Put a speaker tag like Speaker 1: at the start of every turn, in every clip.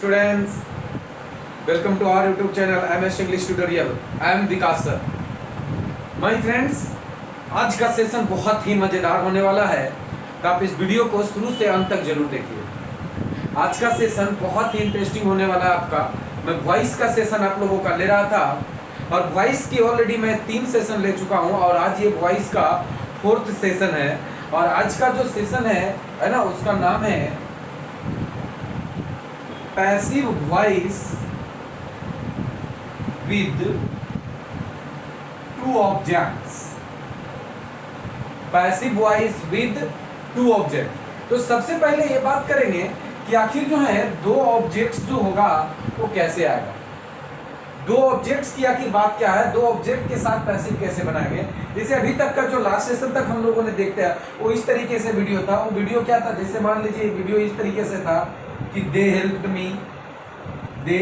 Speaker 1: students, welcome to our YouTube channel MS English Tutorial. I am Vikas sir. My friends, आज का session बहुत ही मजेदार होने वाला है, तो आप इस वीडियो को शुरू से अंत तक जरूर देखिए। आज का सेशन बहुत ही इंटरेस्टिंग होने वाला है आपका। मैं वॉइस का सेशन आप लोगों का ले रहा था और वॉइस की ऑलरेडी मैं 3 सेशन ले चुका हूं और आज ये वॉइस का 4th सेशन है। और आज का जो सेशन है ना, उसका नाम है passive voice with 2 objects. Passive voice with 2 object. तो सबसे पहले ये बात करेंगे कि आखिर जो है 2 ऑब्जेक्ट्स जो होगा वो कैसे आएगा। 2 ऑब्जेक्ट्स की आखिर बात क्या है, 2 ऑब्जेक्ट के साथ पैसिव कैसे बनाएंगे। जैसे अभी तक का जो लास्ट सेशन तक हम लोगों ने देखते हैं वो इस तरीके से वीडियो था। वो वीडियो क्या था, जैसे मान लीजिए वीडियो इस तरीके से था कि दे हेल्प्ड मी, दे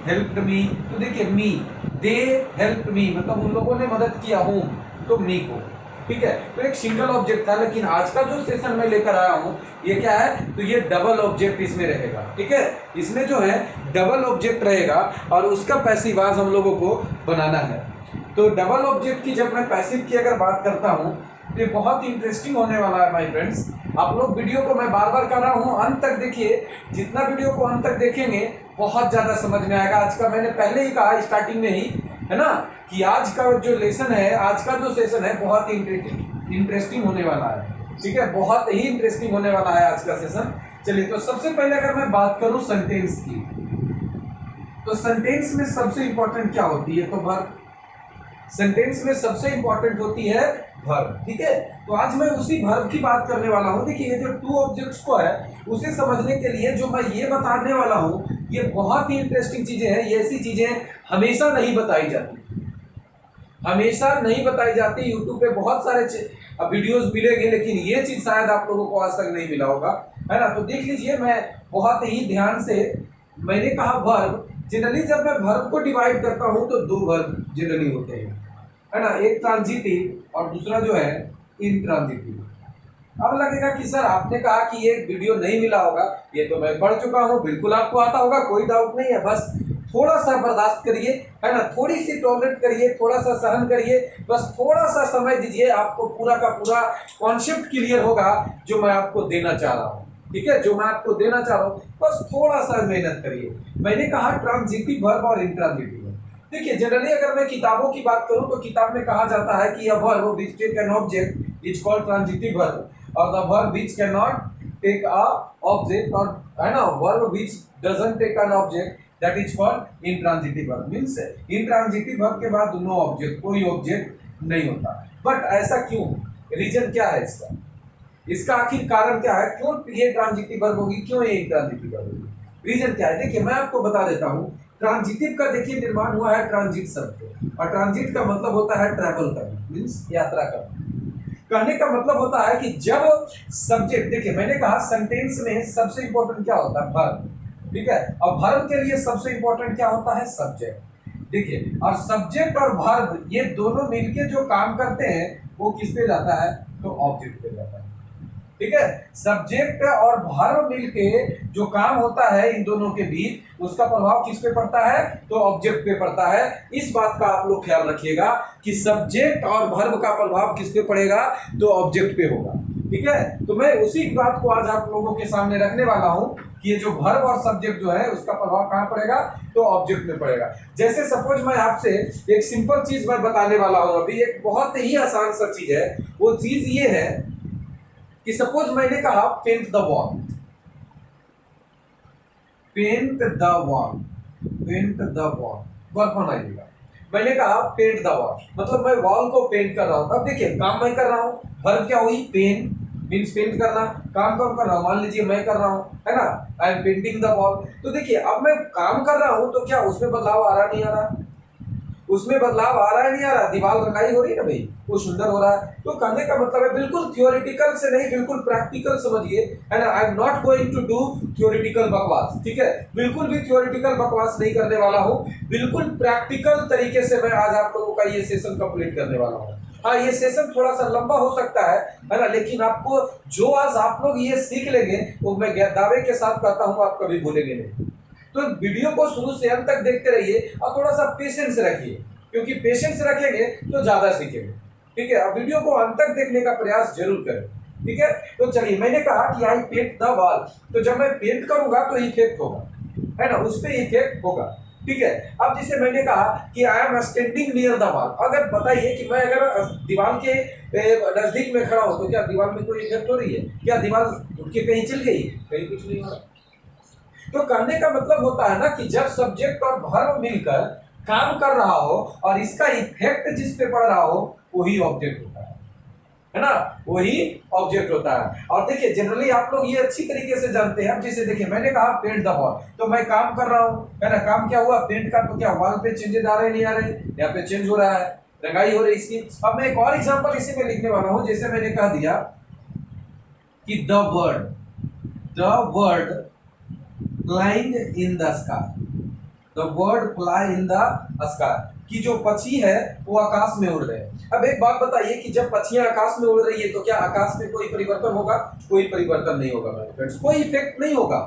Speaker 1: हेल्प्ड मी। तो देखिए मी, दे हेल्प्ड मी मतलब उन लोगों ने मदद किया हूं, तो मी को, ठीक है। तो एक सिंगल ऑब्जेक्ट था, लेकिन आज का जो सेशन मैं लेकर आया हूं ये क्या है, तो ये डबल ऑब्जेक्ट इसमें रहेगा, ठीक है। इसमें जो है डबल ऑब्जेक्ट रहेगा और उसका पैसिव आज हम लोगों को बनाना है। तो डबल ऑब्जेक्ट की जब मैं पैसिव की अगर बात करता हूं तो ये बहुत ही इंटरेस्टिंग होने वाला है माय फ्रेंड्स। आप लोग वीडियो को मैं बार बार कर रहा हूं, अंत तक देखिए। जितना वीडियो को अंत तक देखेंगे बहुत ज्यादा समझ में आएगा। आज का मैंने पहले ही कहा स्टार्टिंग में ही, है ना, कि आज का जो लेसन है, आज का जो सेशन है बहुत ही इंटरेस्टिंग होने वाला है, ठीक है। बहुत ही इंटरेस्टिंग होने वाला है आज का सेशन। चलिए, तो सबसे पहले अगर मैं बात करूं सेंटेंस की, तो सेंटेंस में सबसे इंपॉर्टेंट क्या होती है, तो वर्ब। सेंटेंस में सबसे इंपॉर्टेंट होती है वर्ब, ठीक है। तो आज मैं उसी वर्ब की बात करने वाला हूं। देखिए, ये जो 2 ऑब्जेक्ट्स को है उसे समझने के लिए जो मैं ये बताने वाला हूं ये बहुत ही इंटरेस्टिंग चीजें हैं। ये ऐसी चीजें हमेशा नहीं बताई जाती, हमेशा नहीं बताई जाती। यूट्यूब पे बहुत सारे वीडियोस मिलेंगे, लेकिन ये चीज शायद आप लोगों को आज तक नहीं मिला होगा, है ना। तो देख लीजिए, मैं बहुत ही ध्यान से, मैंने कहा वर्ब। जनरली जब मैं वर्ब को डिवाइड करता हूं तो 2 वर्ब जनरली होते हैं, है ना। एक ट्रांजिटिव और दूसरा जो है इंट्रांजिटिव। अब लगेगा कि सर आपने कहा कि ये वीडियो नहीं मिला होगा, ये तो मैं पढ़ चुका हूं, बिल्कुल आपको आता होगा, कोई डाउट नहीं है। बस थोड़ा सा बर्दाश्त करिए, है ना, थोड़ी सी टॉलरेट करिए, थोड़ा सा सहन करिए, बस थोड़ा सा समय दीजिए, आपको पूरा का पूरा कॉन्सेप्ट क्लियर होगा जो मैं आपको देना चाह रहा हूँ, ठीक है। जो मैं आपको देना चाह रहा हूँ, बस थोड़ा सा मेहनत करिए। मैंने कहा ट्रांजिटिव वर्ब और इंट्रांजिटिव वर्ब। देखिए, जनरली अगर मैं किताबों की बात करूं तो किताब में कहा जाता है कि a verb which take an object is called transitive verb, और the verb which can not take a object, और है ना, verb which doesn't take an object that is called intransitive verb. Means intransitive verb के बाद no object, कोई object नहीं होता। But ऐसा क्यों, रीजन क्या है इसका, इसका आखिर कारण क्या है, क्यों ये ट्रांजिटिव वर्ब होगी, क्यों ये इंट्रांजिटिव वर्ब होगी, रीजन क्या है। देखिए, मैं आपको बता देता हूं। ट्रांजिटिव का देखिए निर्माण हुआ है ट्रांजिट शब्द से, और ट्रांजिट का मतलब होता है ट्रैवल करना, मींस यात्रा करना। कहने का मतलब होता है कि जब सब्जेक्ट, देखिए मैंने कहा सेंटेंस में सबसे इंपॉर्टेंट क्या होता है, वर्ब, ठीक है। और वर्ब के लिए सबसे इंपॉर्टेंट क्या होता है, सब्जेक्ट। देखिए, और सब्जेक्ट और वर्ब ये दोनों मिलके जो काम करते हैं वो किस पे जाता है, तो ऑब्जेक्ट पे जाता है, ठीक है। सब्जेक्ट और वर्ब मिलके जो काम होता है इन दोनों के बीच, उसका प्रभाव किस पे पड़ता है, तो ऑब्जेक्ट पे पड़ता है। इस बात का आप लोग ख्याल रखिएगा कि सब्जेक्ट और वर्ब का प्रभाव किस पे पड़ेगा, तो ऑब्जेक्ट पे होगा, ठीक है। तो मैं उसी बात को आज आप लोगों के सामने रखने वाला हूं कि ये जो वर्ब और सब्जेक्ट जो है उसका प्रभाव कहां पड़ेगा, तो ऑब्जेक्ट में पड़ेगा। जैसे सपोज मैं आपसे एक सिंपल चीज मैं बताने वाला हूं अभी, एक बहुत ही आसान सा चीज है। वो चीज ये है कि सपोज मैंने कहा paint the wall, paint the wall, paint the wall, verb बनाइएगा। मैंने कहा पेंट द वॉल, मतलब मैं वॉल को पेंट कर रहा हूं। अब देखिए, काम मैं कर रहा हूं, वर्ब क्या हुई, पेंट, मीन्स पेंट करना। काम कौन कर रहा हूं, मान लीजिए मैं कर रहा हूं, है ना, I am painting the wall. तो देखिए, अब मैं काम कर रहा हूं तो क्या उसमें बदलाव आ रहा, नहीं आ रहा, उसमें बदलाव आ रहा है, नहीं आ रहा, दीवार रंगाई हो रही है ना भाई, वो सुंदर हो रहा है। तो कहने का मतलब है बिल्कुल थियोरेटिकल से नहीं, बिल्कुल प्रैक्टिकल समझिए, है ना। I am not going to do theoretical बकवास, ठीक है, बिल्कुल भी थियोरेटिकल बकवास नहीं करने वाला हूं, बिल्कुल प्रैक्टिकल तरीके से मैं आज आप लोगों का ये सेशन कंप्लीट करने वाला हूं। हाँ, ये सेशन थोड़ा सा लंबा हो सकता है ना, लेकिन आपको जो आज आप लोग ये सीख लेंगे वो मैं दावे के साथ कहता हूं आप कभी भूलेंगे नहीं। तो वीडियो को शुरू से अंत तक देखते रहिए और थोड़ा सा पेशेंस रखिए, क्योंकि पेशेंस रखेंगे तो ज्यादा सीखेंगे। ठीक है, अब वीडियो को अंत तक देखने का प्रयास जरूर करें। ठीक है, तो चलिए, मैंने कहा कि आई पेंट द वॉल, तो जब मैं पेंट करूंगा तो इफेक्ट होगा, है ना, उस पर इफेक्ट होगा। ठीक है, अब जैसे मैंने कहा कि I am standing near the wall, अगर बताइए कि मैं अगर दीवार के नजदीक में खड़ा हूं तो क्या दीवार में कोई इफेक्ट हो रही है? क्या दीवार उठ के कहीं चल गई? कहीं कुछ नहीं हो रहा। तो कहने का मतलब होता है ना कि जब सब्जेक्ट और वर्ब मिलकर काम कर रहा हो और इसका इफेक्ट जिस पे पड़ रहा हो वही ऑब्जेक्ट होता है ना, वही ऑब्जेक्ट होता है। और देखिए जनरली आप लोग ये अच्छी तरीके से जानते हैं। अब जैसे देखिए मैंने कहा पेंट द वॉल, तो मैं काम कर रहा हूं, है ना, काम क्या हुआ? पेंट का। तो क्या वॉल पे चेंजेस आ रहे नहीं आ रहे? यहाँ पे चेंज हो रहा है, रंगाई हो रही इसकी। अब मैं एक और एग्जांपल इसी में लिखने वाला हूं। जैसे मैंने कह दिया कि the word flying in the sky, the word fly in the sky, कि जो पक्षी है वो आकाश में उड़ रहे हैं। अब एक बात बताइए कि जब पक्षियां आकाश में उड़ रही है तो क्या आकाश में कोई परिवर्तन होगा? कोई परिवर्तन नहीं होगा मेरे फ्रेंड्स, कोई इफेक्ट नहीं होगा।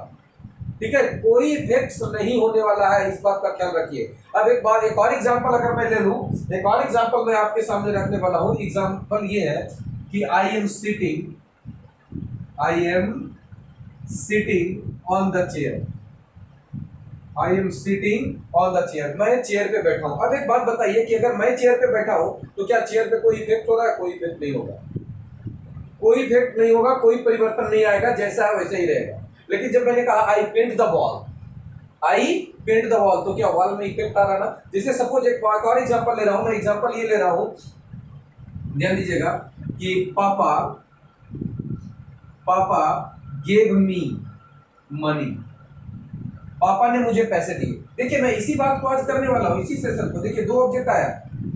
Speaker 1: ठीक है, कोई इफेक्ट नहीं होने वाला है, इस बात का ख्याल रखिए। अब एक और एग्जांपल अगर मैं ले लूं, एक और एग्जांपल मैं आपके सामने रखने वाला हूं। एग्जांपल ये है कि I am sitting on the chair, I am sitting on the chair, मैं चेयर पे बैठा हूं। अब एक बात बताइए कि अगर मैं चेयर पे बैठा हूं तो क्या चेयर पे कोई इफेक्ट हो रहा है? कोई इफेक्ट नहीं होगा, कोई इफेक्ट नहीं होगा, कोई परिवर्तन नहीं आएगा, जैसा है वैसे ही रहेगा। लेकिन जब मैंने कहा I paint the wall, I paint the wall, तो क्या वॉल में इफेक्ट आ रहा ना? जैसे सपोज एक और एग्जांपल ले रहा हूं मैं, एग्जांपल ये ले रहा हूं, ध्यान दीजिएगा कि पापा गेव मी मनी, पापा ने मुझे पैसे दिए। देखिए मैं इसी बात को आज करने वाला हूं, इसी सेशन को। देखिए दो ऑब्जेक्ट आया,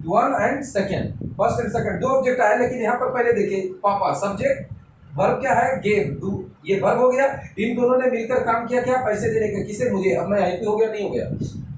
Speaker 1: one and second, first and second, दो ऑब्जेक्ट आया। लेकिन यहाँ पर पहले देखिए पापा सब्जेक्ट, वर्ब क्या है? गेव, डू, ये वर्ब हो गया। इन दोनों ने मिलकर काम किया, क्या? पैसे देने का। किसे? मुझे। अब मैं हैप्पी हो गया? नहीं हो गया,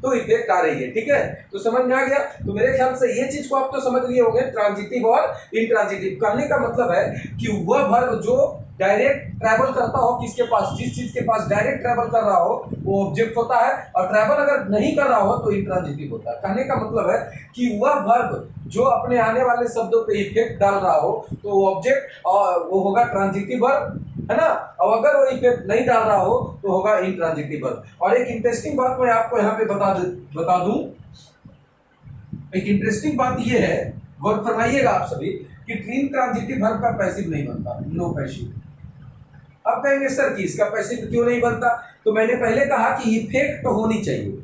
Speaker 1: तो इफेक्ट आ रही है। ठीक है, तो समझ में आ गया। तो मेरे ख्याल से ये चीज को आप तो समझ लिए होंगे, ट्रांजिटिव और इंट्रांजिटिव। कहने का मतलब है कि वह वर्ब जो डायरेक्ट ट्रैवल करता हो, किसके पास? जिस चीज के पास डायरेक्ट ट्रैवल कर रहा हो वो ऑब्जेक्ट होता है, और ट्रैवल अगर नहीं कर रहा हो तो इंट्रांजिटिव होता है। कहने का मतलब है कि वह वर्ब जो अपने आने वाले शब्दों पे इफेक्ट डाल रहा हो तो वो ऑब्जेक्ट और वो होगा ट्रांजिटिव वर्ब, है ना। और अगर वो इफेक्ट नहीं डाल रहा हो तो होगा इंट्रांजिटिव वर्ब। और एक इंटरेस्टिंग बात मैं आपको यहाँ पे बता दूं, एक इंटरेस्टिंग बात ये है, गौर फरमाइएगा आप सभी, कि इंट्रांजिटिव वर्ब का पैसिव नहीं बनता, नो पैसिव। अब कहेंगे सर कि इसका पैसिव क्यों नहीं बनता? तो मैंने पहले कहा कि इफेक्ट होनी चाहिए,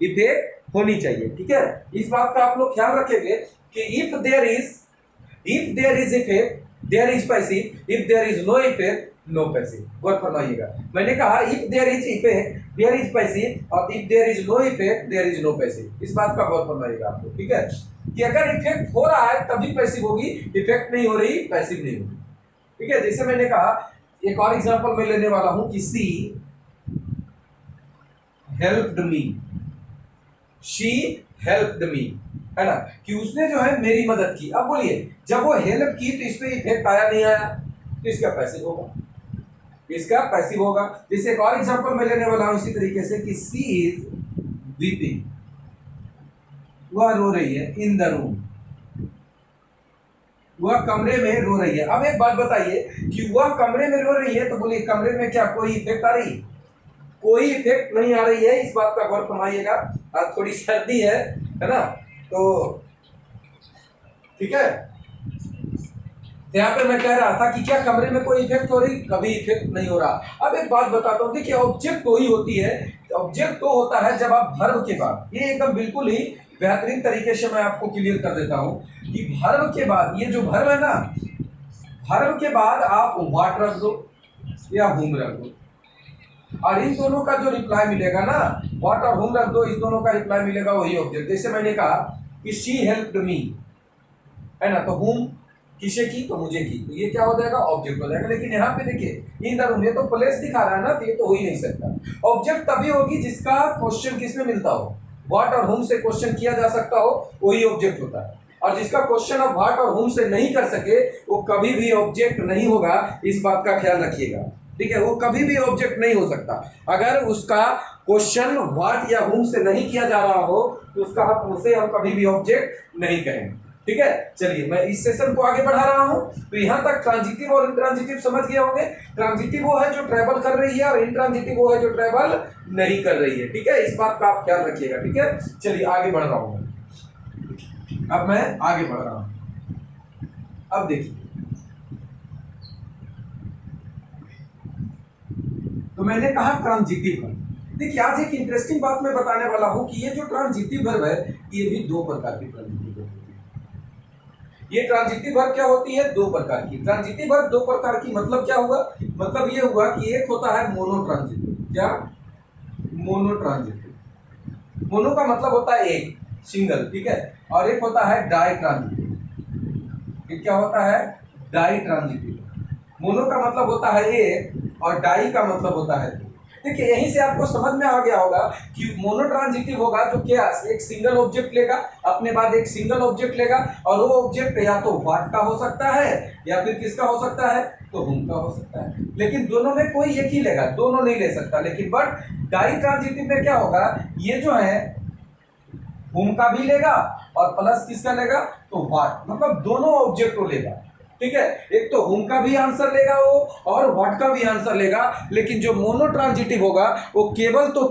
Speaker 1: इफेक्ट होनी चाहिए। ठीक है, इस बात का आप लोग ख्याल रखेंगे कि if there is effect there is passive, if there is no effect no passive. गौर फरमाइएगा, मैंने कहा if there is effect there is passive, और if there is no effect there is no passive. इस बात का गौर फरमाइएगा आप लोग। ठीक है, कि अगर इफेक्ट हो रहा है तभी पैसिव होगी, इफेक्ट नहीं हो रही पैसिव नहीं होगी। ठीक है, जैसे मैंने कहा, एक और एग्जांपल मैं लेने वाला हूं कि she helped me, she helped me, है ना, कि उसने जो है मेरी मदद की। अब बोलिए जब वो हेल्प की तो इस पे इफेक्ट आया नहीं आया? तो इसका पैसिव होगा, इसका पैसिव होगा। जैसे एक और एग्जांपल मैं लेने वाला हूं इसी तरीके से कि सी इज वीपिंग, वह रो रही है, इन द रूम, वह कमरे में रो रही है। अब एक बात बताइए कि वह कमरे में रो रही है, तो बोलिए कमरे में क्या कोई इफेक्ट आ रही? कोई इफेक्ट नहीं आ रही है, इस बात का गौर फरमाइएगा। आज थोड़ी सर्दी है ना, तो ठीक है, यहाँ पे मैं कह रहा था कि क्या कमरे में कोई इफेक्ट हो रही? कभी इफेक्ट नहीं हो रहा। अब एक बात बताता हूँ, देखिए ऑब्जेक्ट वही होती है, ऑब्जेक्ट तो होता है जब आप वर्ब के बाद, ये एकदम बिल्कुल ही बेहतरीन तरीके से मैं आपको क्लियर कर देता हूं कि वर्ब के बाद, ये जो वर्ब है ना, वर्ब के बाद आप व्हाट रख दो या हुम रख दो, और इन दोनों का जो रिप्लाई मिलेगा ना, व्हाट और हुम रख दो, इस दोनों का रिप्लाई मिलेगा वही ऑब्जेक्ट। जैसे मैंने कहा कि शी हेल्प्ड मी, है ना, तो हुम किसे की? तो मुझे की, तो ये क्या हो जाएगा? ऑब्जेक्ट हो जाएगा। लेकिन यहाँ पे देखिए इन द रूम, ये तो प्लेस दिखा रहा है ना, तो ये तो हो ही नहीं सकता। ऑब्जेक्ट तभी होगी जिसका क्वेश्चन किसमें मिलता हो, व्हाट और हुम से क्वेश्चन किया जा सकता हो, वही ऑब्जेक्ट होता है। और जिसका क्वेश्चन आप व्हाट और हुम से नहीं कर सके वो कभी भी ऑब्जेक्ट नहीं होगा, इस बात का ख्याल रखिएगा। ठीक है, वो कभी भी ऑब्जेक्ट नहीं हो सकता। अगर उसका क्वेश्चन व्हाट या हुम से नहीं किया जा रहा हो तो उसका उसे हम कभी भी ऑब्जेक्ट नहीं कहेंगे। ठीक है, चलिए मैं इस सेशन को आगे बढ़ा रहा हूं। तो यहां तक ट्रांजिटिव और इंट्रांजिटिव समझ गए होंगे। ट्रांजिटिव वो है जो ट्रेवल कर रही है और इंट्रांजिटिव वो है जो ट्रेवल नहीं कर रही है। ठीक है, इस बात का आप ख्याल रखिएगा। ठीक है, चलिए आगे बढ़ रहा हूं। अब मैं आगे बढ़ रहा हूं। अब देखिए, तो मैंने कहा ट्रांजिटिव वर्ब। देखिए आज एक इंटरेस्टिंग बात मैं बताने वाला हूं कि ये जो ट्रांजिटिव वर्ब है ये भी दो प्रकार की ट्रांजिटिव वर्ब होती है। ये ट्रांजिटिव वर्ब क्या होती है? दो प्रकार की। ट्रांजिटिव वर्ब दो प्रकार की मतलब क्या हुआ? मतलब ये हुआ कि एक होता है मोनो ट्रांजिटिव। क्या? Mono transitive. मोनो का मतलब होता है एक, सिंगल। ठीक है, और एक होता है डाई ट्रांजिटिव। क्या होता है? Die transitive. मोनो का मतलब होता है एक और डाई का मतलब होता है दो। देखिए यहीं से आपको समझ में आ गया होगा कि मोनो ट्रांजिटिव होगा तो क्या एक सिंगल ऑब्जेक्ट लेगा, अपने बाद एक सिंगल ऑब्जेक्ट लेगा, और वो ऑब्जेक्ट या तो व्हाट का हो सकता है या फिर किसका हो सकता है? तो हुम का हो सकता है। लेकिन दोनों में कोई एक ही लेगा, दोनों नहीं ले सकता। लेकिन बट डाई ट्रांजिटिव में क्या होगा? ये जो है हुम का भी लेगा और प्लस किसका लेगा? तो व्हाट, मतलब दोनों ऑब्जेक्ट को लेगा। ठीक है, एक तो हुम का भी आंसर लेगा वो और व्हाट का भी आंसर लेगा। लेकिन जो मोनो ट्रांजिटिव होगा वो केवल तो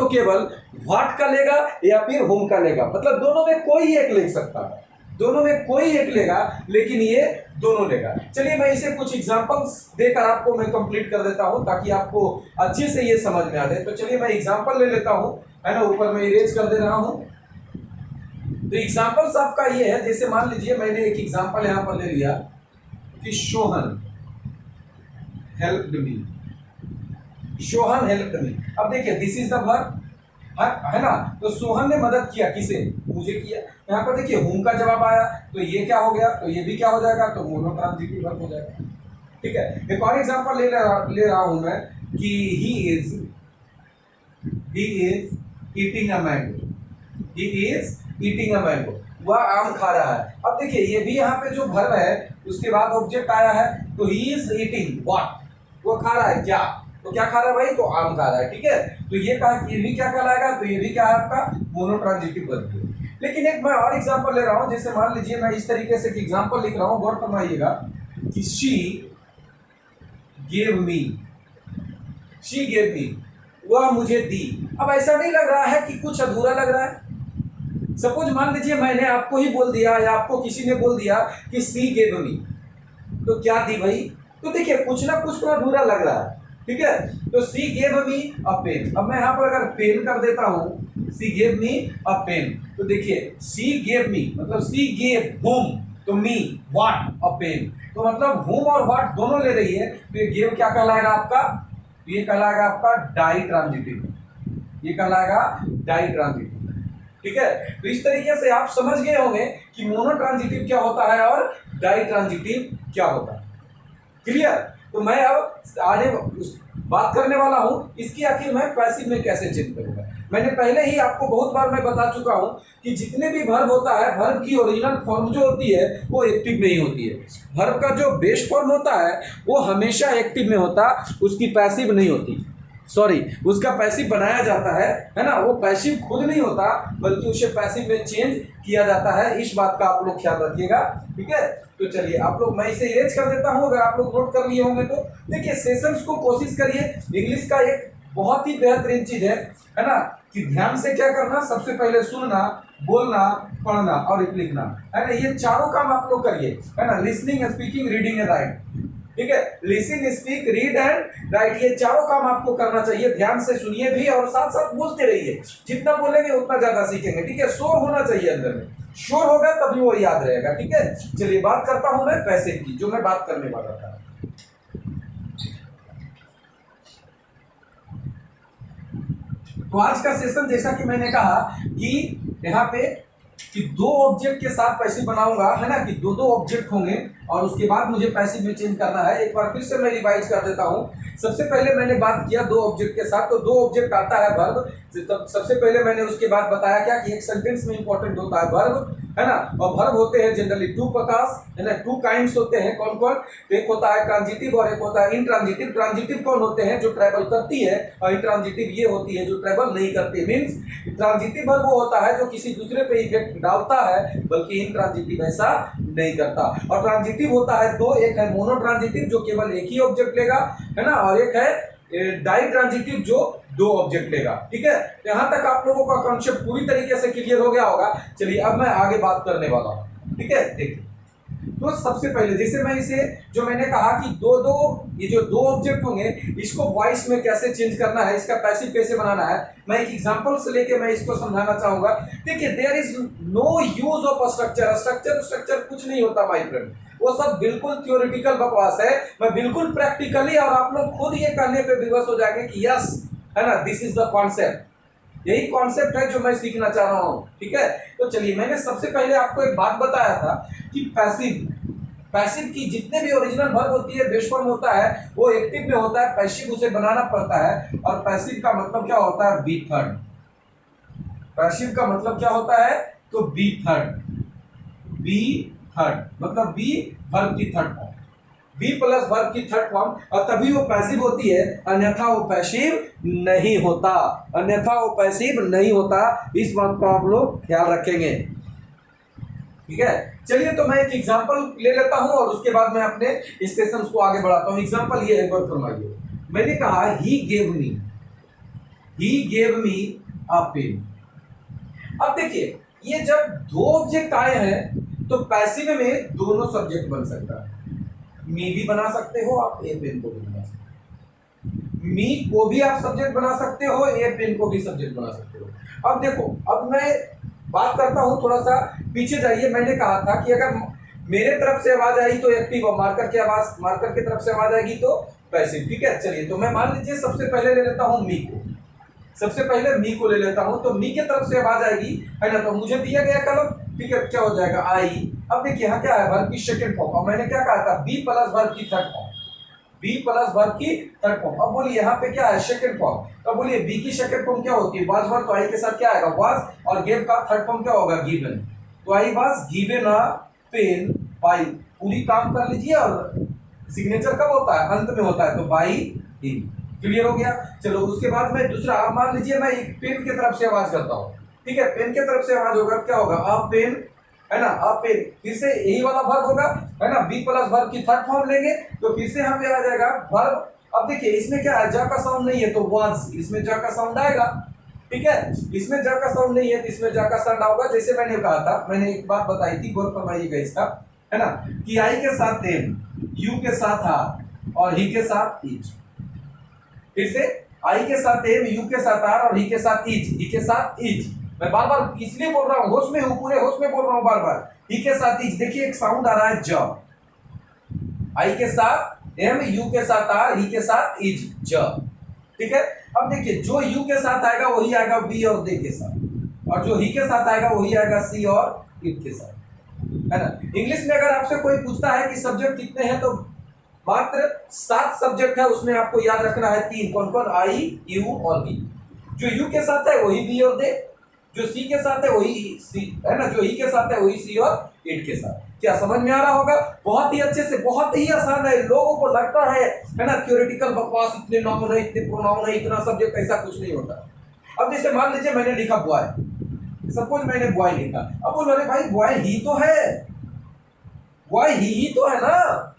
Speaker 1: केवल व्हाट का लेगा या फिर हुम का लेगा। मतलब दोनों में कोई एक ले सकता है, दोनों में कोई एक लेगा, लेकिन ये दोनों लेगा। चलिए मैं इसे कुछ एग्जांपल्स देकर आपको मैं कंप्लीट कर देता हूं ताकि आपको अच्छे से ये समझ में आ जाए। तो चलिए मैं एग्जांपल ले लेता हूं, है ना, ऊपर मैं इरेज कर दे रहा हूं। तो एग्जांपल्स आपका ये है, जैसे मान लीजिए मैंने एक एग्जांपल यहां पर ले लिया कि Sohan helped me. Sohan helped me. अब देखिए दिस इज द वर्ब, है ना। तो सोहन ने मदद किया, किसे? मुझे किया। यहाँ पर देखिए हुम का जवाब आया तो ये क्या हो गया? तो ये भी क्या हो जाएगा? तो मोनो ट्रांजिटिव वर्ब हो जाएगा। ठीक है, एक और एग्जांपल ले रहा हूं मैं कि he is eating a mango. He is eating a mango, वह आम खा रहा है। अब देखिए ये भी यहाँ पे जो वर्ब है उसके बाद ऑब्जेक्ट आया है, तो ही इज ईटिंग व्हाट, वो खा रहा है क्या? तो क्या खा रहा है भाई? तो आम खा रहा है। ठीक है, तो ये कहा, ये भी क्या कहलाएगा? तो ये भी क्या है आपका? मोनो ट्रांजिटिव वर्ब है। लेकिन एक मैं और एग्जांपल ले रहा हूं, जैसे मान लीजिए मैं इस तरीके से एग्जांपल लिख रहा हूं, गौर फरमाइएगा कि she gave me. She gave me, वह मुझे दी। अब ऐसा नहीं लग रहा है कि कुछ अधूरा लग रहा है? सपोज मान लीजिए मैंने आपको ही बोल दिया या आपको किसी ने बोल दिया कि सी गेव मी, तो क्या दी भाई? तो देखिए कुछ ना कुछ तो अधूरा लग रहा है। ठीक है, तो सी गेव मी अ पेन। अब मैं यहाँ पर अगर पेन कर देता हूँ, सी गेव मी अ पेन, तो देखिए सी गेव मी मतलब सी गेव हुम, तो मी व्हाट अ पेन। तो मतलब हुम और व्हाट दोनों ले रही है, तो ये गेव क्या कहलाएगा आपका? ये कहलाएगा आपका डाई ट्रांजिटिव। ये कहलाएगा डाई ट्रांजिटिव। ठीक है, तो इस तरीके से आप समझ गए होंगे कि मोनो ट्रांजिटिव क्या होता है और डाई ट्रांजिटिव क्या होता है। क्लियर? तो मैं अब आगे बात करने वाला हूं इसकी आखिर मैं पैसिव में कैसे चेंज करूंगा। मैंने पहले ही आपको बहुत बार मैं बता चुका हूं कि जितने भी वर्ब होता है, वर्ब की ओरिजिनल फॉर्म जो होती है वो एक्टिव में ही होती है। वर्ब का जो बेस फॉर्म होता है वो हमेशा एक्टिव में होता, उसकी पैसिव नहीं होती। सॉरी, उसका पैसिव बनाया जाता है ना, वो पैसिव खुद नहीं होता बल्कि उसे पैसिव में चेंज किया जाता है। इस बात का आप लोग ख्याल रखिएगा। ठीक है, तो चलिए आप लोग, मैं इसे इरेज कर देता हूं अगर आप लोग नोट कर लिए होंगे तो। देखिए सेशंस को कोशिश करिए। इंग्लिश का एक बहुत ही बेहतरीन चीज है ना, कि ध्यान से क्या करना, सबसे पहले सुनना, बोलना, पढ़ना और लिखना, है ना। ये चारों काम आप लोग करिए, है ना। Listening, speaking, reading and writing. ठीक है, listen, speak, read and right, ये चारों काम आपको करना चाहिए। ध्यान से सुनिए भी और साथ साथ बोलते रहिए। जितना बोलेंगे उतना ज्यादा सीखेंगे। ठीक है, शोर होना चाहिए अंदर में, शोर होगा तभी वो याद रहेगा। ठीक है, चलिए बात करता हूं मैं पैसे की, जो मैं बात करने वाला था। तो आज का सेशन जैसा कि मैंने कहा कि यहाँ पे कि दो ऑब्जेक्ट के साथ पैसिव बनाऊंगा, है ना, कि दो दो ऑब्जेक्ट होंगे और उसके बाद मुझे पैसिव में चेंज करना है। एक बार फिर से मैं रिवाइज कर देता हूं। सबसे पहले मैंने बात किया दो ऑब्जेक्ट के साथ, तो दो ऑब्जेक्ट आता है वर्ब। सबसे पहले मैंने उसके बाद बताया क्या कि एक सेंटेंस में इंपॉर्टेंट होता है वर्ब है ना। और वर्ब होते हैं जनरली टू प्रकार, है ना, टू काइंड्स होते हैं। कौन कौन? एक होता है ट्रांजिटिव और एक होता है इंट्रांजिटिव। ट्रांजिटिव कौन होते हैं? जो ट्रैवल करती है, और इंट्रांजिटिव ये होती है जो ट्रैवल नहीं करती। मींस ट्रांजिटिव वर्ब वो होता है जो किसी दूसरे पे इफेक्ट डालता है, बल्कि इंट्रांजिटिव ऐसा नहीं करता। और ट्रांजिटिव होता है दो, एक है मोनो ट्रांजिटिव जो केवल एक ही ऑब्जेक्ट लेगा, है ना, और एक है डाई ट्रांजिटिव जो दो ऑब्जेक्ट लेगा। ठीक है, यहां तक आप लोगों का कॉन्सेप्ट पूरी तरीके से क्लियर हो गया होगा। चलिए अब मैं आगे बात करने वाला हूं। ठीक है, देखिए, तो सबसे पहले जैसे मैं इसे, जो मैंने कहा कि ये जो दो ऑब्जेक्ट होंगे, इसको वॉइस में कैसे चेंज करना है, इसका पैसिव कैसे बनाना है, मैं एक एग्जांपल से लेके मैं इसको समझाना चाहूंगा। देखिए, there is no use of structure कुछ नहीं होता माय फ्रेंड, वो सब बिल्कुल थ्योरेटिकल बकवास है। मैं बिल्कुल प्रैक्टिकली, और आप लोग खुद ये करने पे विवश हो जाएंगे कि यस, है ना, दिस इज द कॉन्सेप्ट। यही कॉन्सेप्ट है जो मैं सीखना चाह रहा हूं। ठीक है, तो चलिए, मैंने सबसे पहले आपको एक बात बताया था कि पैसिव की जितने भी ओरिजिनल वर्ब होती है, बेस फॉर्म होता है, वो एक्टिव में होता है, पैसिव उसे बनाना पड़ता है। और पैसिव का मतलब क्या होता है? B third. पैसिव का मतलब क्या होता है? तो बी थर्ड मतलब बी वर्ब की third form, be plus verb की थर्ड फॉर्म, और तभी वो पैसिव होती है, अन्यथा वो पैसिव नहीं होता। इस बात का आप लोग ख्याल रखेंगे। ठीक है, चलिए, तो मैं एक एग्जांपल ले लेता हूं और उसके बाद मैं अपने इस सेशन को आगे बढ़ाता हूं। एग्जांपल ये है, गौर फरमाइए। मैंने कहा he gave me a pen. अब देखिए, ये जब दो ऑब्जेक्ट आए हैं तो पैसिव में दोनों सब्जेक्ट बन सकता है। मी भी बना सकते हो आप, ए पेन को भी बना सकते हो। मी को भी आप सब्जेक्ट बना सकते हो, ए पेन को भी सब्जेक्ट बना सकते हो। अब देखो, अब मैं बात करता हूं, थोड़ा सा पीछे जाइए। मैंने कहा था कि अगर मेरे तरफ से आवाज आई तो एक्टिव, और मार्कर की तरफ से आवाज आएगी तो पैसिव। ठीक है, चलिए, तो मैं मान लीजिए सबसे पहले ले लेता हूं मी को। ले लेता हूं, तो मी की तरफ से आवाज आएगी, है ना, तो मुझे दिया गया कलम, ठीक है, क्या हो जाएगा? आई। अब देखिए, यहाँ क्या है? वर्ब की सेकंड फॉर्म, और मैंने क्या कहा था? बी प्लस वर्ब की थर्ड फॉर्म। अब बोलिए, यहाँ पे क्या है? Second form. तो बोलिए, बी की सेकंड फॉर्म क्या होती है? वाज वर्ब, तो आई के साथ क्या आएगा? वाज, और गेव का थर्ड फॉर्म क्या होगा? गिवन। तो I was given a pen by, पूरी काम कर लीजिए, और सिग्नेचर कब होता है? अंत में होता है, तो बाय हिम। क्लियर हो गया? चलो, उसके बाद में दूसरा, आप मान लीजिए मैं एक पेन की तरफ से आवाज करता हूँ। ठीक है, पेन की तरफ से आवाज होगा, क्या होगा? अ पेन, है ना, अ पेन। फिर से यही वाला वर्ब होगा, है ना, बी प्लस वर्ब की थर्ड फॉर्म लेंगे, तो फिर से हमें आ जाएगा वर्ब। अब देखिए, इसमें क्या है? ज का साउंड नहीं है, तो वाज, इसमें ज का साउंड आएगा। ठीक है, इसमें ज का साउंड नहीं है, तो इसमें ज का साउंड आएगा। जैसे मैंने कहा था, मैंने एक बात बताई थी, गौर फरमाइएगा इसका, है ना, कि आई के साथ एम, यू के साथ आर, और ही के साथ इज। फिर से, आई के साथ एम, यू के साथ आर, और ही के साथ इज। मैं बार बार इसलिए बोल रहा हूं, होश में हूं, पूरे होश में बोल रहा हूं बार बार। ही के साथ इज, देखिए एक साउंड आ रहा है ज। आई के साथ एम, यू के साथ आर, ही के साथ इज, ज। ठीक है, अब देखिए, जो यू के साथ आएगा वही आएगा बी और दे के साथ, और जो ही के साथ आएगा वही आएगा सी और इट के साथ, है ना। इंग्लिश में अगर आपसे कोई पूछता है कि सब्जेक्ट कितने हैं, तो मात्र 7 सब्जेक्ट है, उसमें आपको याद रखना है 3। कौन कौन? आई, यू और बी। जो यू के साथ है वही बी और दे, जो सी के साथ है वही सी, है ना, जो ही के साथ है वही सी और इट के साथ। क्या समझ में आ रहा होगा? बहुत ही अच्छे से, बहुत ही आसान है। लोगों को लगता है ना, थ्योरेटिकल बकवास, इतने नाउन है, इतने प्रोनाउन है, इतना सब्जेक्ट, ऐसा कुछ नहीं होता। अब जैसे मान लीजिए मैंने लिखा बॉय, सपोज मैंने बॉय लिखा, अब बोल रहे भाई बॉय ही तो है, बॉय ही तो है ना,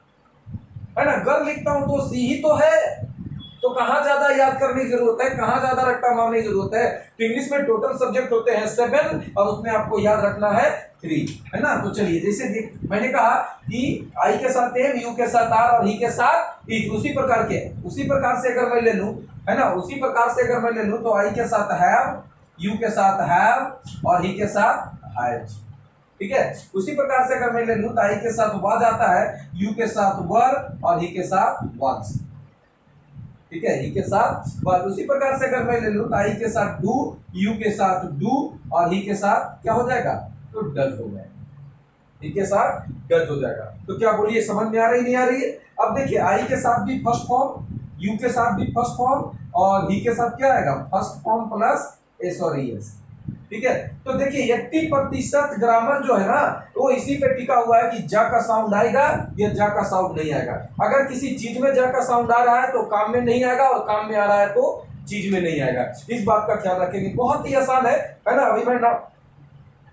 Speaker 1: है ना। गर्ल लिखता हूं तो सी ही तो है, तो कहां ज्यादा याद करने की जरूरत है, कहां ज्यादा रट्टा मारने की जरूरत है? तो इंग्लिश में टोटल सब्जेक्ट होते हैं 7, और उसमें आपको याद रखना है 3, है ना। तो चलिए, जैसे मैंने कहा कि आई के साथ एम, यू के साथ आर, और ही के साथ इज, उसी प्रकार से अगर मैं ले लूं, है ना, उसी प्रकार से अगर मैं ले लूं, तो आई के साथ हैव, यू के साथ हैव, और ही के साथ हैज। ठीक है, उसी प्रकार से अगर मैं ले लूं, तो आई के साथ वाज आता है, यू के साथ वर, और ही के साथ वाज। ठीक है, ही के साथ वाज। उसी प्रकार से अगर मैं ले लूं, तो आई के साथ डू, यू के साथ डू, और ही के साथ क्या हो जाएगा? तो डज हो जाएगा। ही के साथ डज हो जाएगा। तो क्या बोलिए, समझ में आ रही, नहीं आ रही है? अब देखिए, आई के साथ भी फर्स्ट फॉर्म, यू के साथ भी फर्स्ट फॉर्म, और ही के साथ क्या आएगा? फर्स्ट फॉर्म प्लस एस और एस। ठीक है। तो देखिए 80% ग्रामर जो है ना वो इसी पे टिका हुआ है कि जा का साउंड आएगा या जा का साउंड नहीं आएगा। अगर किसी चीज में जा का साउंड आ रहा है तो काम में नहीं आएगा, और काम में आ रहा है तो चीज में नहीं आएगा। इस बात का ख्याल रखेंगे, बहुत ही आसान है ना। अभी मैं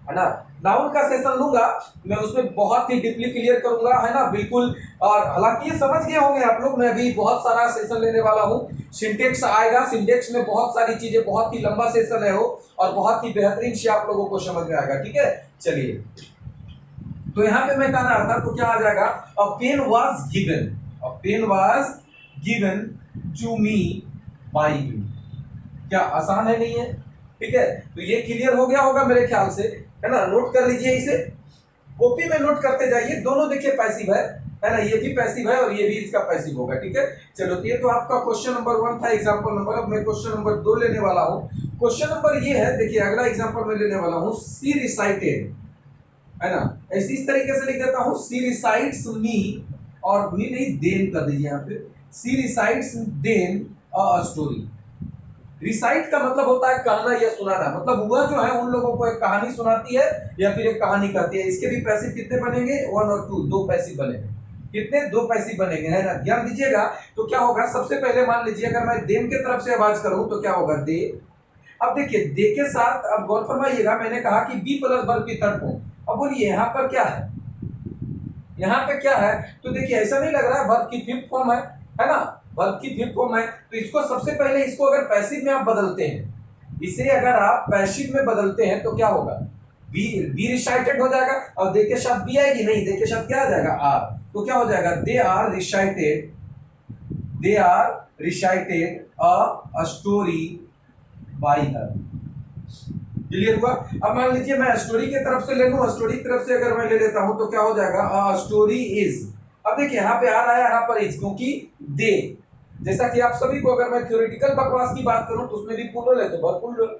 Speaker 1: है ना नाउन का सेशन लूंगा, मैं उसमें बहुत ही डीपली क्लियर करूंगा, है ना, बिल्कुल। और हालांकि ये समझ गए होंगे आप लोग, मैं अभी बहुत सारा सेशन लेने वाला हूँ। सिंटेक्स आएगा, सिंटेक्स में बहुत सारी चीजें, बहुत ही लंबा सेशन है वो, और बहुत ही बेहतरीन से आप लोगों को समझ में आएगा। ठीक है, चलिए। तो यहाँ पे मैं कह रहा था, तो क्या आ जाएगा, a pen was given, a pen was given to me by you. क्या आसान है, नहीं है? ठीक है, तो ये क्लियर हो गया होगा मेरे ख्याल से, है ना। नोट कर लीजिए इसे, कॉपी में नोट करते जाइए। दोनों देखिए पैसिव है ना, ये भी पैसिव है और ये भी इसका पैसिव होगा। ठीक है, चलो। तो ये तो आपका क्वेश्चन नंबर 1 था, एग्जांपल नंबर। अब मैं क्वेश्चन नंबर 2 लेने वाला हूं। क्वेश्चन नंबर ये है, देखिए अगला एग्जांपल मैं लेने वाला हूं, सी रिसाइटेड, है ना। ऐसे इस तरीके से लिख देता हूं, सी रिसाइट्स मी, और मी नहीं देन कर दीजिए यहाँ पे, she recites then a story. Recite का मतलब होता है कहना या सुनाना, मतलब वह जो है उन लोगों को एक कहानी सुनाती है या फिर एक कहानी कहती है। इसके भी पैसिव कितने बनेंगे, 1 और 2, दो पैसिव बनेंगे। कितने, दो पैसिव बनेंगे, है ना। ध्यान दीजिएगा। तो क्या होगा, सबसे पहले मान लीजिए अगर मैं देम के तरफ से आवाज करूं तो क्या होगा, दे। अब देखिए दे के साथ, अब गौर फरमाइएगा, मैंने कहा कि बी प्लस वर्ब की थर्ड फॉर्म। अब बोलिए यहाँ पर क्या है, यहाँ पे क्या है, तो देखिए ऐसा नहीं लग रहा है वर्ब की फिफ्थ फॉर्म है ना, वर्ब की फिफ्थ फॉर्म है। तो इसको सबसे पहले, इसको अगर पैसिव में आप बदलते हैं, इसे अगर आप पैसिव में बदलते हैं तो क्या होगा, बी रिसाइटेड हो जाएगा, और दे के साथ बी आएगी नहीं, दे के साथ क्या आ जाएगा, आर। तो क्या हो जाएगा, they are recited, they are recited a story by her. Clear हुआ। अब मान लीजिए मैं स्टोरी की तरफ से ले लूं, स्टोरी की तरफ से अगर मैं ले लेता हूं तो क्या हो जाएगा, अ स्टोरी इज। अब देखिए यहाँ पे आ रहा है, यहाँ पर इज, क्योंकि दे, जैसा कि आप सभी को, अगर मैं थ्योरेटिकल बकवास की बात करूं तो उसमें भी प्लूरल है तो बहुत प्लूरल।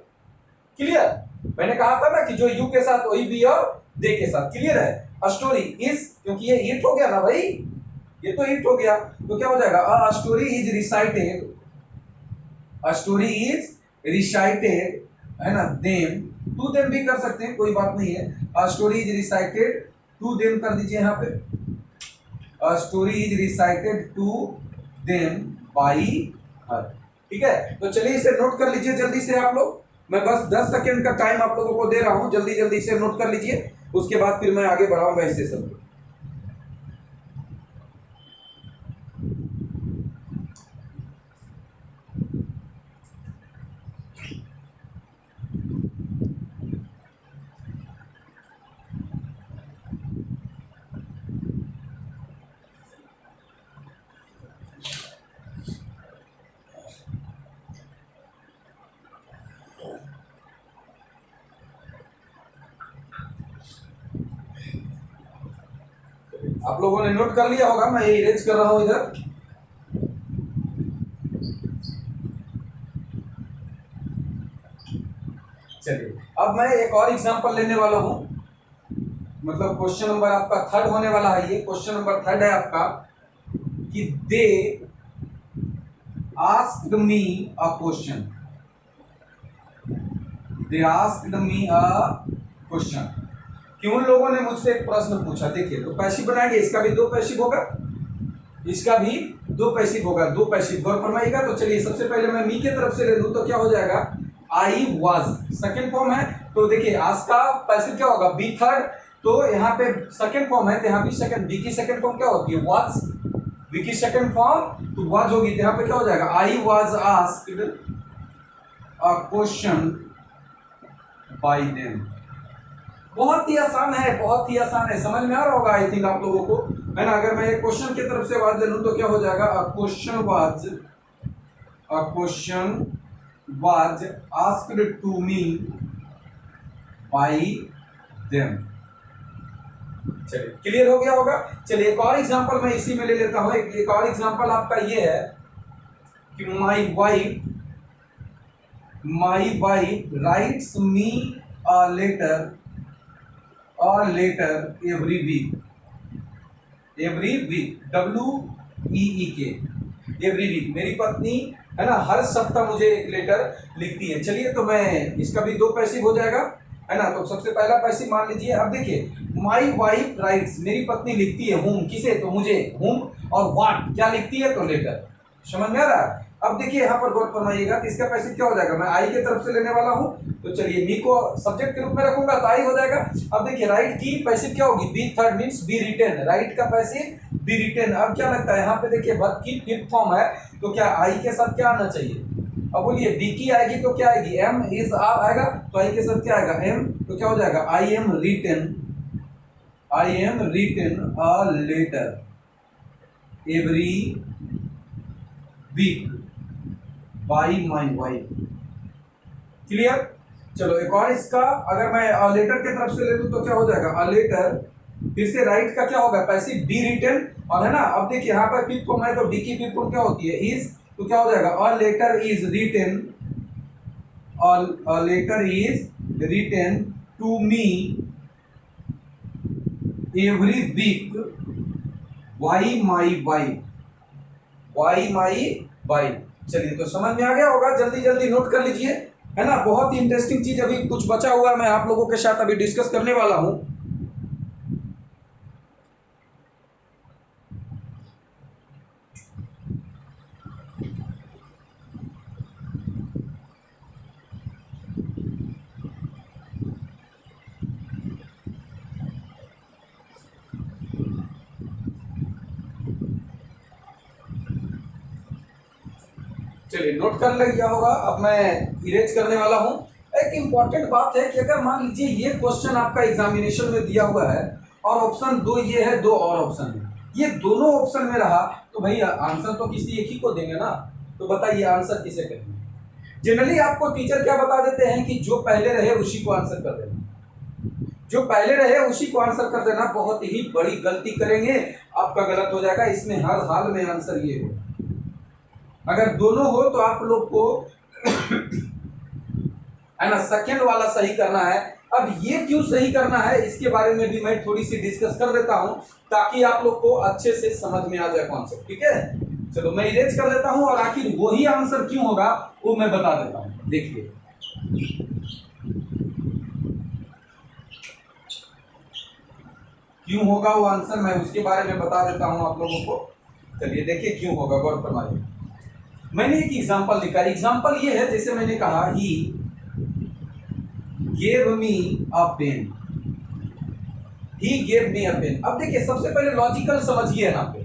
Speaker 1: क्लियर। मैंने कहा था ना कि जो यू के साथ वही बी और दे के साथ। क्लियर है। स्टोरी इज, क्योंकि ये इट हो गया ना भाई, ये तो इट हो गया, तो क्या हो जाएगा, अ story is recited, a story is recited, है ना, देम, टू देम भी कर सकते हैं, कोई बात नहीं है। A story is recited to them कर दीजिए यहाँ पे, a story is recited to them by her. ठीक है, तो चलिए इसे नोट कर लीजिए जल्दी से आप लोग। मैं बस 10 सेकंड का टाइम आप लोगों को दे रहा हूं, जल्दी जल्दी से नोट कर लीजिए, उसके बाद फिर मैं आगे बढ़ाऊंगा इस सेशन को। आप लोगों ने नोट कर लिया होगा, मैं इरेज कर रहा हूं इधर। चलिए, अब मैं एक और एग्जांपल लेने वाला हूं, मतलब क्वेश्चन नंबर आपका थर्ड होने वाला है, ये क्वेश्चन नंबर थर्ड है आपका, कि they asked me a question, they asked me a question, कि उन लोगों ने मुझसे एक प्रश्न पूछा। देखिए, तो पैसिव बनाएंगे, इसका भी दो पैसिव होगा, इसका भी दो पैसिव होगा, दो पैसिव, गौर फरमाइएगा। तो चलिए सबसे पहले मैं मी के तरफ से ले लूं तो क्या हो जाएगा, आई वाज, सेकंड फॉर्म है, तो देखिए आज का पैसिव क्या होगा, बी थर्ड, तो यहाँ पे सेकंड फॉर्म है तो यहाँ भी सेकंड, बी की सेकंड फॉर्म क्या होती है, वाज, बी की सेकंड फॉर्म तो वाज होगी, तो यहाँ पे क्या हो जाएगा, I was asked a question by them. बहुत ही आसान है, बहुत ही आसान है, समझ में आ रहा होगा आई थिंक आप लोगों को, है ना। अगर मैं एक क्वेश्चन की तरफ से आवाज ले लूं तो क्या हो जाएगा, a question was asked to me by them. चलिए, क्लियर हो गया होगा। चलिए एक और एग्जांपल मैं इसी में ले लेता हूं, एक और एग्जांपल आपका ये है कि my wife writes me a letter every week, every week, WEEK, every week, मेरी पत्नी है ना, हर सप्ताह मुझे एक लेटर लिखती है। चलिए तो मैं इसका भी 2 पैसिव हो जाएगा, है ना। तो सबसे पहला पैसिव मान लीजिए। अब देखिए माई वाइफ राइट्स, मेरी पत्नी लिखती है हुम, किसे, तो मुझे, हुम, और व्हाट क्या लिखती है, तो लेटर। समझ में आ रहा है। अब देखिए यहाँ पर गौर फरमाइएगा कि इसका पैसिव क्या हो जाएगा, मैं आई के तरफ से लेने वाला हूँ, तो चलिए मी को सब्जेक्ट के रूप में रखूंगा तो आई हो जाएगा। अब देखिए राइट की पैसिव क्या होगी, be third means be written, write का पैसिव बी रिटेन। अब क्या लगता है यहाँ पे, देखिए वर्ब की फिफ्थ फॉर्म है, तो क्या आई के साथ क्या आना चाहिए, अब बोलिए बी की आएगी तो क्या आएगी, एम इज आर आएगा, तो आई के साथ क्या आएगा, एम, तो क्या हो जाएगा, I am written a letter every week by my wife. Clear. चलो एक और इसका, अगर मैं अ लेटर के तरफ से ले लूं तो क्या हो जाएगा, अ लेटर, फिर से राइट का क्या होगा, पैसिव बी रिटेन, और है ना। अब देखिए यहाँ पर फिफ्थ फॉर्म है तो डी की फिफ्थ फॉर्म क्या होती है, इज, तो क्या हो जाएगा, a letter is written, a letter is written to me every week by my wife। चलिए तो समझ में आ गया होगा, जल्दी जल्दी नोट कर लीजिए, है ना। बहुत ही इंटरेस्टिंग चीज अभी कुछ बचा हुआ है, मैं आप लोगों के साथ अभी डिस्कस करने वाला हूं। चलिए नोट कर लिया होगा, अब मैं इरेज करने वाला हूं। एक इंपॉर्टेंट बात है कि अगर मान लीजिए ये क्वेश्चन आपका एग्जामिनेशन में दिया हुआ है और ऑप्शन 2 ये है, 2 और ऑप्शन है, ये दोनों ऑप्शन में रहा, तो भाई आंसर तो किसी एक ही को देंगे ना। तो बताइए आंसर किसे करेंगे। जनरली आपको टीचर क्या बता देते हैं कि जो पहले रहे उसी को आंसर कर देना, जो पहले रहे उसी को आंसर कर देना। बहुत ही बड़ी गलती करेंगे, आपका गलत हो जाएगा। इसमें हर हाल में आंसर ये हो, अगर दोनों हो तो आप लोग को है ना सेकंड वाला सही करना है। अब ये क्यों सही करना है इसके बारे में भी मैं थोड़ी सी डिस्कस कर देता हूं, ताकि आप लोग को अच्छे से समझ में आ जाए कॉन्सेप्ट। ठीक है, चलो मैं इरेज कर देता हूं और आखिर वही आंसर क्यों होगा वो मैं बता देता हूं। देखिए क्यों होगा वो आंसर, मैं उसके बारे में बता देता हूं आप लोगों को। चलिए देखिए क्यों होगा, गौर फरमाइए। मैंने एक एग्जांपल लिखा, एग्जांपल ये है, जैसे मैंने कहा ही gave me a pen, he gave me a pen। अब देखिए सबसे पहले लॉजिकल समझिए, यहाँ पे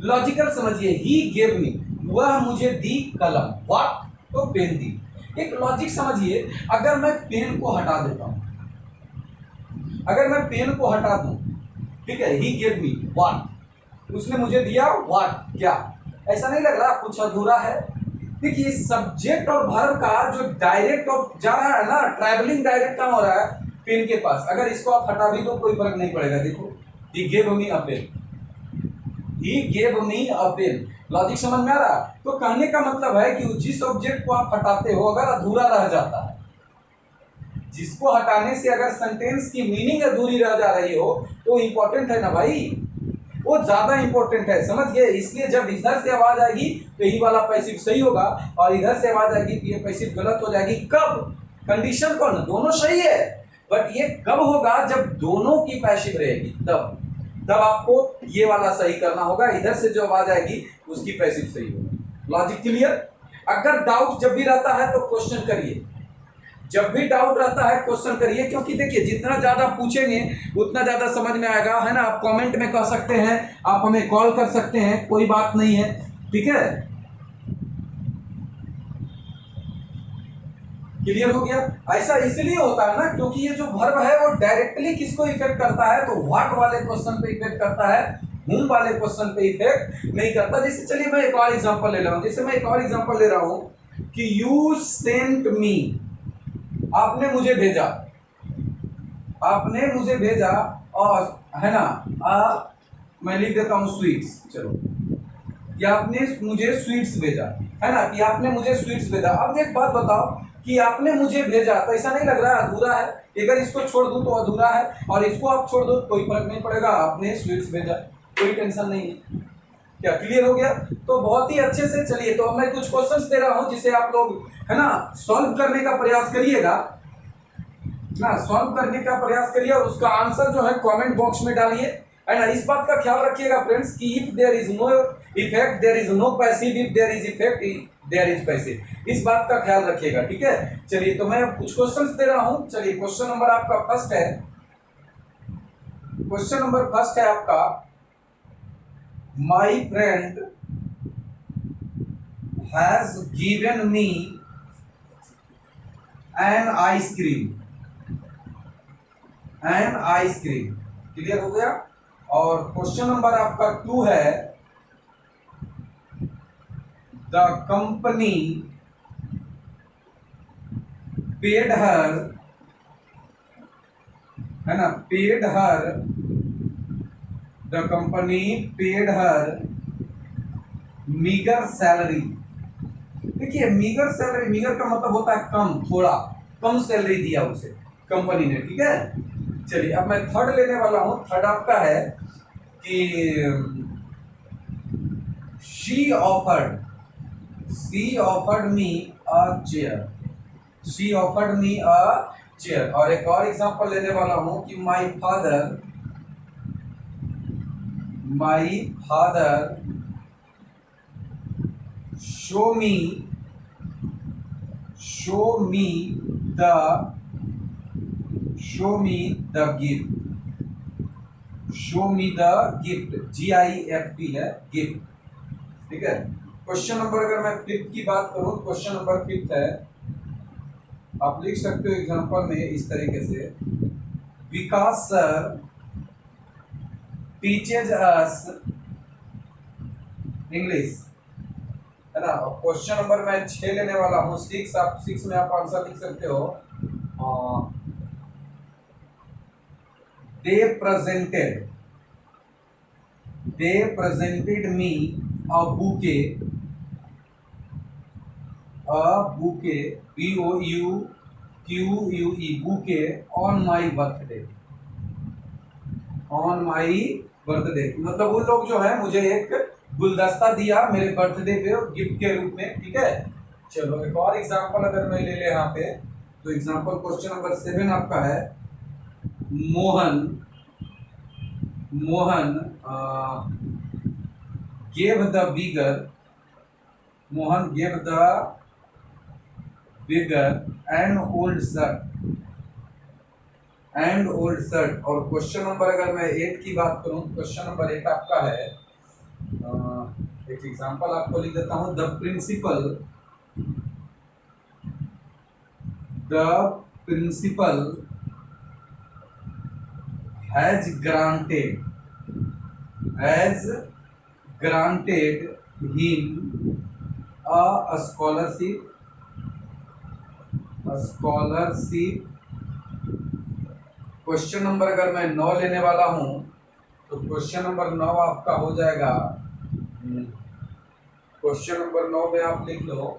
Speaker 1: लॉजिकल समझिए। he gave me, वह मुझे दी कलम, what, तो पेन दी। एक लॉजिक समझिए, अगर मैं पेन को हटा देता हूं, अगर मैं पेन को हटा दूं, ठीक है, he gave me what, उसने मुझे दिया what, क्या, ऐसा नहीं लग रहा कुछ अधूरा है। देखिए सब्जेक्ट और वर्ब का जो डायरेक्ट और जा रहा है ना, ट्रैवलिंग डायरेक्ट कहाँ हो रहा है, पेन के पास। अगर इसको आप हटा भी दो कोई फर्क नहीं पड़ेगा। देखो he gave me a pen, he gave me a pen, logic समझ में आ रहा। तो कहने का मतलब है कि जिस ऑब्जेक्ट को आप हटाते हो अगर अधूरा रह जाता है, जिसको हटाने से अगर सेंटेंस की मीनिंग अधूरी रह जा रही हो तो इंपॉर्टेंट है ना भाई, वो ज्यादा इंपॉर्टेंट है, समझ गए। इसलिए जब इधर से आवाज आएगी तो यही वाला पैसिव सही होगा, और इधर से आवाज आएगी तो ये पैसिव गलत हो जाएगी। कब, कंडीशन कौन, दोनों सही है, बट ये कब होगा, जब दोनों की पैसिव रहेगी, तब आपको ये वाला सही करना होगा। इधर से जो आवाज आएगी उसकी पैसिव सही होगा। Logic clear. अगर डाउट जब भी रहता है तो क्वेश्चन करिए, जब भी डाउट रहता है क्वेश्चन करिए, क्योंकि देखिए जितना ज्यादा पूछेंगे उतना ज्यादा समझ में आएगा, है ना। आप कमेंट में कह सकते हैं, आप हमें कॉल कर सकते हैं, कोई बात नहीं है, ठीक है। क्लियर हो गया। ऐसा इसलिए होता है ना क्योंकि ये जो वर्ब है वो डायरेक्टली किसको इफेक्ट करता है, तो व्हाट वाले क्वेश्चन पे इफेक्ट करता है, हुम वाले क्वेश्चन पे इफेक्ट नहीं करता। जैसे चलिए मैं एक और एग्जांपल ले रहा हूं, जैसे मैं एक और एग्जांपल ले रहा हूं कि यू सेंट मी, आपने मुझे भेजा, आपने मुझे भेजा, और है ना मैं लिख देता हूं स्वीट्स, चलो, कि आपने मुझे स्वीट्स भेजा, है ना, कि आपने मुझे स्वीट्स भेजा। अब एक बात बताओ कि आपने मुझे भेजा, तो ऐसा नहीं लग रहा है अधूरा है। अगर इसको छोड़ दूं तो अधूरा है, और इसको आप छोड़ दो कोई फर्क नहीं पड़ेगा, आपने स्वीट्स भेजा, कोई टेंशन नहीं है। क्या क्लियर हो गया? तो बहुत ही अच्छे से चलिए, तो अब मैं कुछ क्वेश्चंस दे रहा हूं जिसे आप लोग है ना सॉल्व करने का प्रयास करिएगा ना, सॉल्व करने का प्रयास करिए और उसका आंसर जो है कमेंट बॉक्स में डालिए, है ना। इस बात का ख्याल रखिएगा फ्रेंड्स कि if there is no effect there is no passive, if there is effect there is passive, इस बात का ख्याल रखिएगा, ठीक है। चलिए, तो मैं कुछ क्वेश्चंस दे रहा हूं। चलिए, क्वेश्चन नंबर आपका फर्स्ट है, क्वेश्चन नंबर फर्स्ट है आपका, my friend has given me an ice cream, an ice cream, clear हो गया। और क्वेश्चन नंबर आपका 2 है, द कंपनी पेड हर, है ना, paid her, the company paid her meagre salary. देखिए, मीगर सैलरी, मीगर का मतलब होता है कम, थोड़ा कम सैलरी दिया उसे कंपनी ने, ठीक है। चलिए, अब मैं थर्ड लेने वाला हूं। थर्ड आपका है कि she offered me a chair, she offered me a chair. और एक और एग्जांपल लेने वाला हूं कि my father show me the gift, show me the gift, GIFT है, गिफ्ट, ठीक है। क्वेश्चन नंबर अगर मैं फिफ्थ की बात करूं, क्वेश्चन नंबर फिफ्थ है, आप लिख सकते हो एग्जांपल में इस तरीके से, विकास सर टीचेज अस इंग्लिश, है ना। क्वेश्चन नंबर मैं 6 लेने वाला हूँ, 6, आप 6 में आप आंसर लिख सकते हो। दे presented me a bouquet, bouquet on my birthday, मतलब वो लोग जो है मुझे एक गुलदस्ता दिया मेरे बर्थडे पे गिफ्ट के रूप में, ठीक है। चलो, एक और एग्जांपल अगर मैं ले ले यहाँ पे, तो एग्जांपल क्वेश्चन नंबर 7 आपका है, Mohan gave the bigger and old shirt, और क्वेश्चन नंबर अगर मैं 8 की बात करूं, क्वेश्चन नंबर 8 आपका है, एक एग्जांपल आपको लिख देता हूं, the principal has granted him a scholarship, question number अगर मैं 9 लेने वाला हूं, तो क्वेश्चन नंबर 9 आपका हो जाएगा, क्वेश्चन नंबर 9 में आप लिख लो,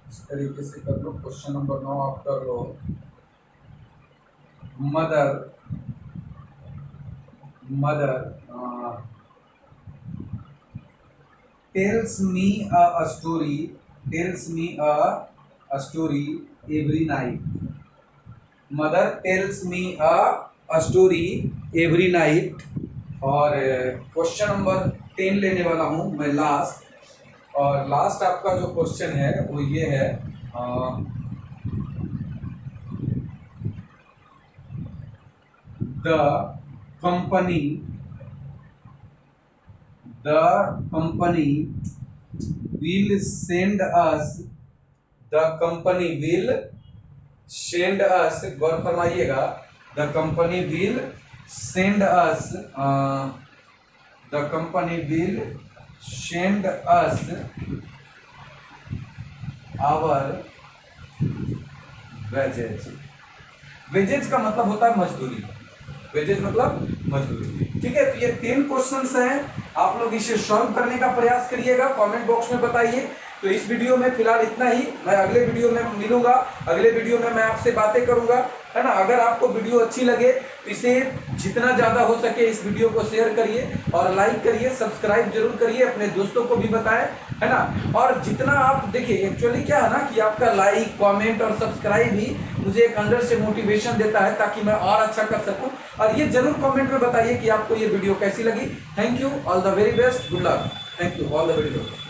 Speaker 1: इस तरीके से कर लो। क्वेश्चन नंबर 9 आप कर लो, mother tells me a story every night, mother tells me a story every night. और क्वेश्चन नंबर 10 लेने वाला हूं मैं लास्ट, और लास्ट आपका जो क्वेश्चन है वो ये है, the company will send us, गौर फरमाइएगा, the company will send us our wages का मतलब होता है मजदूरी, वेजेज मतलब मजदूरी, ठीक है। तो ये 10 क्वेश्चंस हैं, आप लोग इसे सॉल्व करने का प्रयास करिएगा, कमेंट बॉक्स में बताइए। तो इस वीडियो में फिलहाल इतना ही, मैं अगले वीडियो में मिलूंगा, अगले वीडियो में मैं आपसे बातें करूंगा, है ना। अगर आपको वीडियो अच्छी लगे तो इसे जितना ज़्यादा हो सके इस वीडियो को शेयर करिए और लाइक करिए, सब्सक्राइब जरूर करिए, अपने दोस्तों को भी बताएं, है ना। और जितना आप देखिए, एक्चुअली क्या है ना कि आपका लाइक, कमेंट और सब्सक्राइब ही मुझे एक अंदर से मोटिवेशन देता है ताकि मैं और अच्छा कर सकूं। और ये जरूर कमेंट में बताइए कि आपको ये वीडियो कैसी लगी। Thank you, all the very best, good luck, thank you, all the very best.